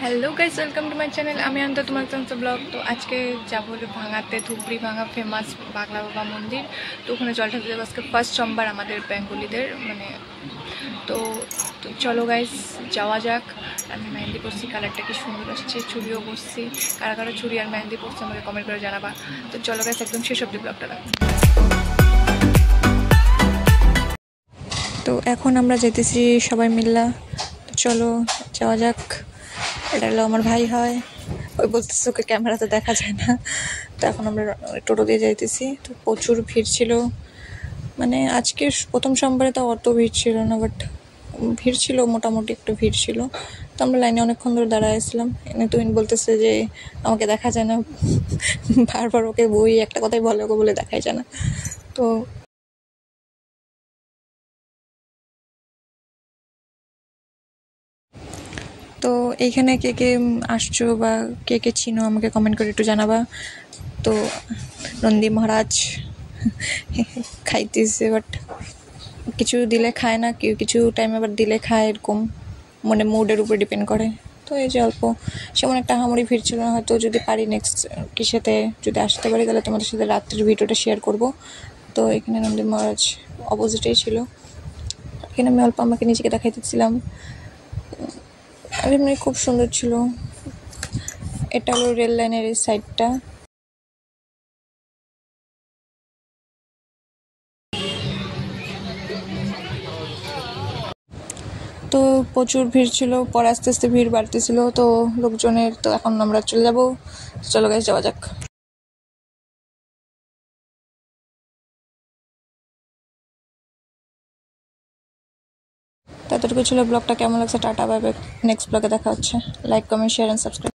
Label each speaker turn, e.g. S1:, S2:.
S1: Hello guys, welcome to my channel. আমি অন্ত তোমার চঞ্চল ব্লগ। তো আজকে যাবো ভাঙাতে, ধুবড়ি ভাঙা ফেমাস বাগলা বাবা মন্দির। তো ওখানে জল ঢালতে যাবো। আজকে ফার্স্ট সোমবার আমাদের বেঙ্গলিদের তো চলো গাইস যাওয়া যাক। আমি মেহেন্দি পরছি, কালারটা কি সুন্দর আসছে। চুড়িও পরছি। কারা কারা চুড়ি আর মেহেন্দি পরছে আমাকে কমেন্ট করে জানাবা। তো চলো গাইস, একদম শেষ অব্দি ব্লগটা দেখো। তো এখন আমরা যেতেছি সবাই মিল্লা। তো চলো যাওয়া যাক। এটা হলো আমার ভাই হয়, ওই বলতেছে ওকে ক্যামেরাতে দেখা যায় না। তো এখন আমরা টোটো দিয়ে যাইতেছি। তো প্রচুর ভিড় ছিল, মানে আজকে প্রথম সোমবারে তো অত ভিড় ছিল না, বাট ভিড় ছিল, মোটামুটি একটু ভিড় ছিল। তো আমরা লাইনে অনেকক্ষণ ধরে দাঁড়াইছিলাম। এনে তুহিন বলতেছে যে আমাকে দেখা যায় না, বারবার ওকে বই একটা কথাই বলে, ওকে বলে দেখাই যায় না। তো তো এইখানে কে কে আসছো বা কে কে চিনো আমাকে কমেন্ট করে একটু জানাবা। তো নন্দী মহারাজ খাইতেছে, বাট কিছু দিলে খায় না, কেউ কিছু টাইম আবার দিলে খায়, এরকম মানে মুডের উপর ডিপেন্ড করে। তো এই যে অল্প সেমন একটা হামড়ি ভিড় ছিল না, হয়তো যদি পারি নেক্সট কিসেতে যদি আসতে পারি তাহলে তোমাদের সাথে রাত্রের ভিডিওটা শেয়ার করব। তো এখানে নন্দী মহারাজ অপোজিটেই ছিল। এখানে আমি অল্প আমাকে নিজেকে দেখাইতেছিলাম, আর এমনি খুব সুন্দর ছিল। এটা হলো রেল লাইনের এই সাইডটা। তো প্রচুর ভিড় ছিল, পরে আস্তে আস্তে ভিড় বাড়তেছিল তো লোকজনের। তো এখন আমরা চলে যাব। চলো গাইস যাওয়া যাক। ততটুকু ছিল ব্লগটা। কেমন লাগছে টাটা, বাই বাই। নেক্সট ব্লগে দেখা হচ্ছে। Like, comment, share and subscribe.